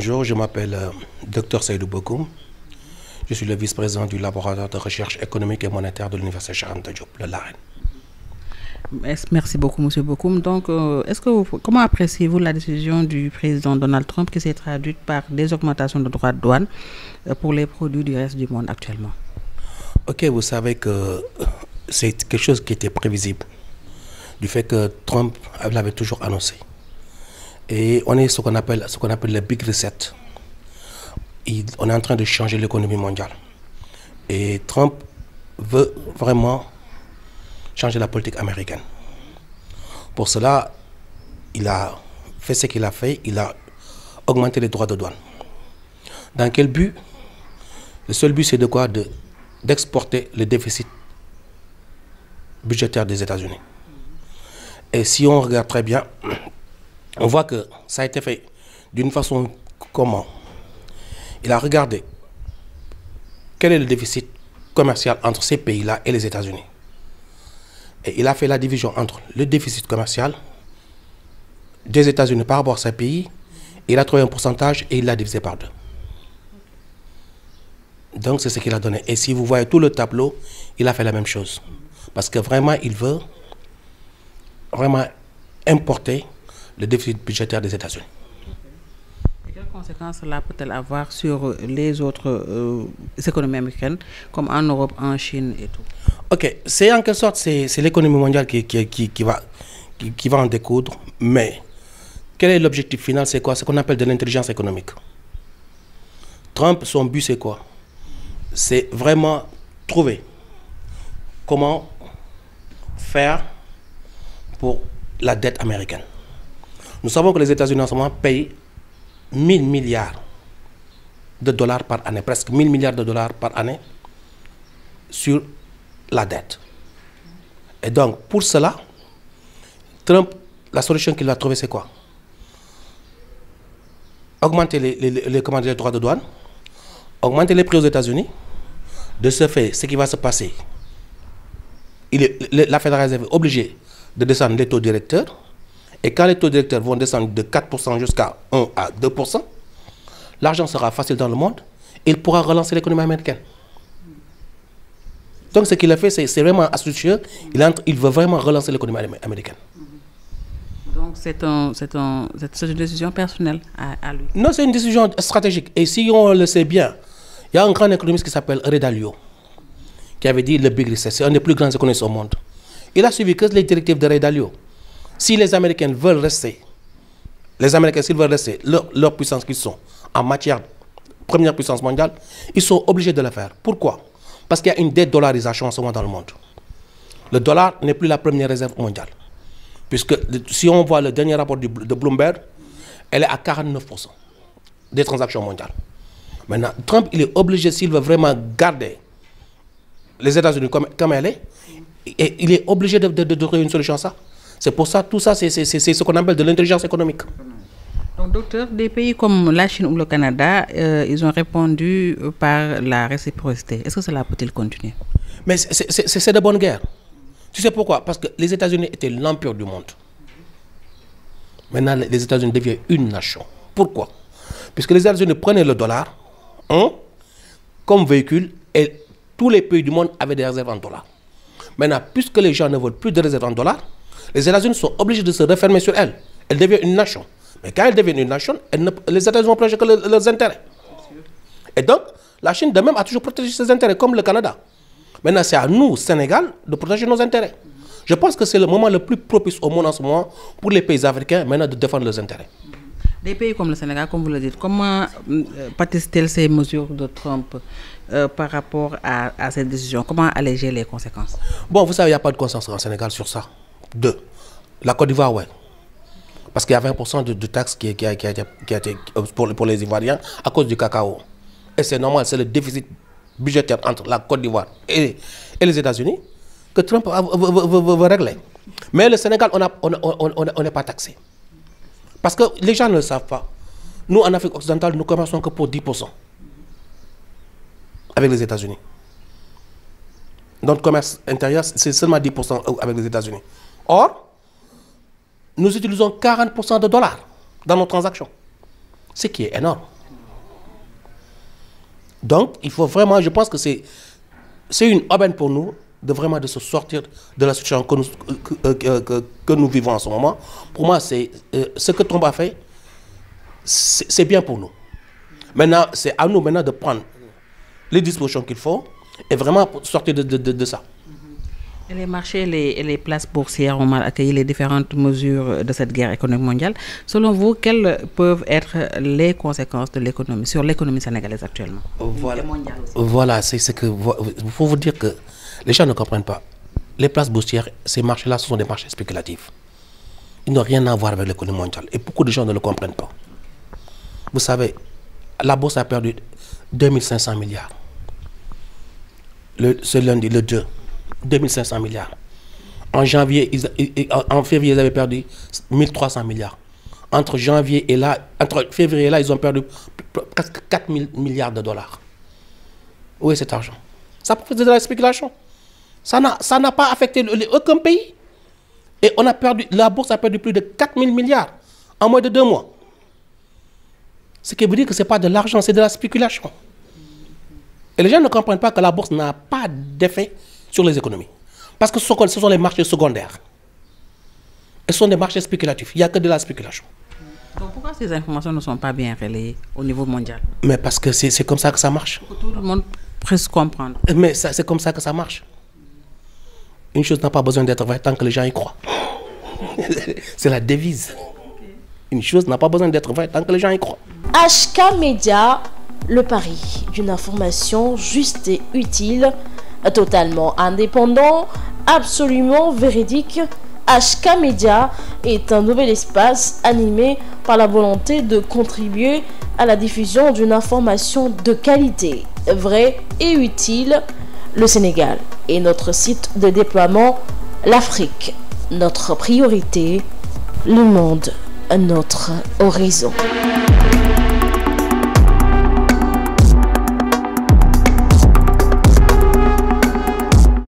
Bonjour, je m'appelle Dr Seydou Bokoum. Je suis le vice-président du laboratoire de recherche économique et monétaire de l'Université Cheikh Anta Diop, le LAREN. Merci beaucoup, M. Bokoum. Donc, comment appréciez-vous la décision du président Donald Trump qui s'est traduite par des augmentations de droits de douane pour les produits du reste du monde actuellement? Ok, vous savez que c'est quelque chose qui était prévisible, du fait que Trump l'avait toujours annoncé. Et on est ce qu'on appelle le Big Reset. On est en train de changer l'économie mondiale. Et Trump veut vraiment changer la politique américaine. Pour cela, il a fait ce qu'il a fait, il a augmenté les droits de douane. Dans quel but? Le seul but, c'est de quoi? D'exporter le déficit budgétaire des États-Unis. Et si on regarde très bien, on voit que ça a été fait d'une façon comment? Il a regardé quel est le déficit commercial entre ces pays-là et les États-Unis. Et il a fait la division entre le déficit commercial des États-Unis par rapport à ces pays. Il a trouvé un pourcentage et il l'a divisé par deux. Donc c'est ce qu'il a donné. Et si vous voyez tout le tableau, il a fait la même chose. Parce que vraiment, il veut vraiment importer le déficit budgétaire des États-Unis. Et quelles conséquences cela peut-elle avoir sur les autres économies américaines, comme en Europe, en Chine et tout? Ok, c'est en quelque sorte, c'est l'économie mondiale qui va en découdre. Mais quel est l'objectif final? C'est quoi? Ce qu'on appelle de l'intelligence économique. Trump, son but, c'est quoi? C'est vraiment trouver comment faire pour la dette américaine. Nous savons que les États-Unis en ce moment payent 1000 milliards de dollars par année, presque 1000 milliards de dollars par année sur la dette. Et donc, pour cela, Trump, la solution qu'il va trouver, c'est quoi? Augmenter les droits de douane, augmenter les prix aux États-Unis. De ce fait, ce qui va se passer, la Fédérale Réserve est obligée de descendre les taux directeurs. Et quand les taux directeurs vont descendre de 4% jusqu'à 1 à 2%, l'argent sera facile dans le monde et il pourra relancer l'économie américaine. Donc ce qu'il a fait, c'est vraiment astucieux. Il veut vraiment relancer l'économie américaine. Donc c'est une décision personnelle à lui? Non, c'est une décision stratégique. Et si on le sait bien, il y a un grand économiste qui s'appelle Ray Dalio, qui avait dit le Big Reset. C'est un des plus grands économistes au monde. Il a suivi que les directives de Ray Dalio. Si les Américains veulent rester, s'ils veulent rester leur puissance qu'ils sont en matière de première puissance mondiale, ils sont obligés de le faire. Pourquoi? Parce qu'il y a une dédollarisation en ce moment dans le monde. Le dollar n'est plus la première réserve mondiale. Puisque si on voit le dernier rapport de Bloomberg, elle est à 49% des transactions mondiales. Maintenant, Trump, il est obligé, s'il veut vraiment garder les États-Unis comme elle est, et il est obligé de trouver une solution à ça. C'est pour ça, tout ça, c'est ce qu'on appelle de l'intelligence économique. Donc, docteur, des pays comme la Chine ou le Canada, ils ont répondu par la réciprocité. Est-ce que cela peut-il continuer? Mais c'est de bonne guerre. Tu sais pourquoi? Parce que les États-Unis étaient l'empire du monde. Maintenant, les États-Unis deviennent une nation. Pourquoi? Puisque les États-Unis prenaient le dollar comme véhicule et tous les pays du monde avaient des réserves en dollars. Maintenant, puisque les gens ne veulent plus de réserves en dollars, les États-Unis sont obligés de se refermer sur elles. Elles deviennent une nation. Mais quand elles deviennent une nation, les États-Unis vont protéger que leurs intérêts. Et donc, la Chine de même a toujours protégé ses intérêts, comme le Canada. Maintenant, c'est à nous, Sénégal, de protéger nos intérêts. Je pense que c'est le moment le plus propice au monde en ce moment pour les pays africains maintenant de défendre leurs intérêts. Des pays comme le Sénégal, comme vous le dites, comment pâtissent-elles ces mesures de Trump par rapport à cette décision? Comment alléger les conséquences? Bon, vous savez, il n'y a pas de consensus au Sénégal sur ça. Deux, la Côte d'Ivoire, ouais. Parce qu'il y a 20% de taxes qui a été pour les Ivoiriens à cause du cacao. Et c'est normal, c'est le déficit budgétaire entre la Côte d'Ivoire et les États-Unis que Trump veut régler. Mais le Sénégal, on n'est pas taxé. Parce que les gens ne le savent pas. Nous, en Afrique occidentale, nous commerçons que pour 10% avec les États-Unis. Notre commerce intérieur, c'est seulement 10% avec les États-Unis. Or, nous utilisons 40% de dollars dans nos transactions. Ce qui est énorme. Donc, il faut vraiment, je pense que c'est une aubaine pour nous de se sortir de la situation que nous vivons en ce moment. Pour moi, c'est ce que Trump a fait, c'est bien pour nous. Maintenant, c'est à nous maintenant de prendre les dispositions qu'il faut et vraiment sortir de ça. Et les marchés et les places boursières ont mal accueilli les différentes mesures de cette guerre économique mondiale. Selon vous, quelles peuvent être les conséquences de l'économie, sur l'économie sénégalaise actuellement? Voilà, et mondiale aussi. voilà, c'est que il faut vous dire que les gens ne comprennent pas. Les places boursières, ces marchés-là, ce sont des marchés spéculatifs. Ils n'ont rien à voir avec l'économie mondiale. Et beaucoup de gens ne le comprennent pas. Vous savez, la bourse a perdu 2500 milliards. Ce lundi, le 2. 2500 milliards. En février, ils avaient perdu 1300 milliards. Entre février et là, ils ont perdu presque 4000 milliards de dollars. Où est cet argent? Ça profite de la spéculation. Ça n'a pas affecté aucun pays. Et la bourse a perdu plus de 4000 milliards en moins de 2 mois. Ce qui veut dire que ce n'est pas de l'argent, c'est de la spéculation. Et les gens ne comprennent pas que la bourse n'a pas d'effet sur les économies. Parce que ce sont les marchés secondaires. Et ce sont des marchés spéculatifs. Il n'y a que de la spéculation. Donc pourquoi ces informations ne sont pas bien relayées au niveau mondial? Mais parce que c'est comme ça que ça marche. Pour que tout le monde puisse comprendre. Mais c'est comme ça que ça marche. Une chose n'a pas besoin d'être vraie tant que les gens y croient. C'est la devise. Une chose n'a pas besoin d'être vraie tant que les gens y croient. HK Média, le pari d'une information juste et utile, totalement indépendant, absolument véridique. HK Média est un nouvel espace animé par la volonté de contribuer à la diffusion d'une information de qualité, vraie et utile. Le Sénégal est notre site de déploiement, l'Afrique, notre priorité, le monde, notre horizon.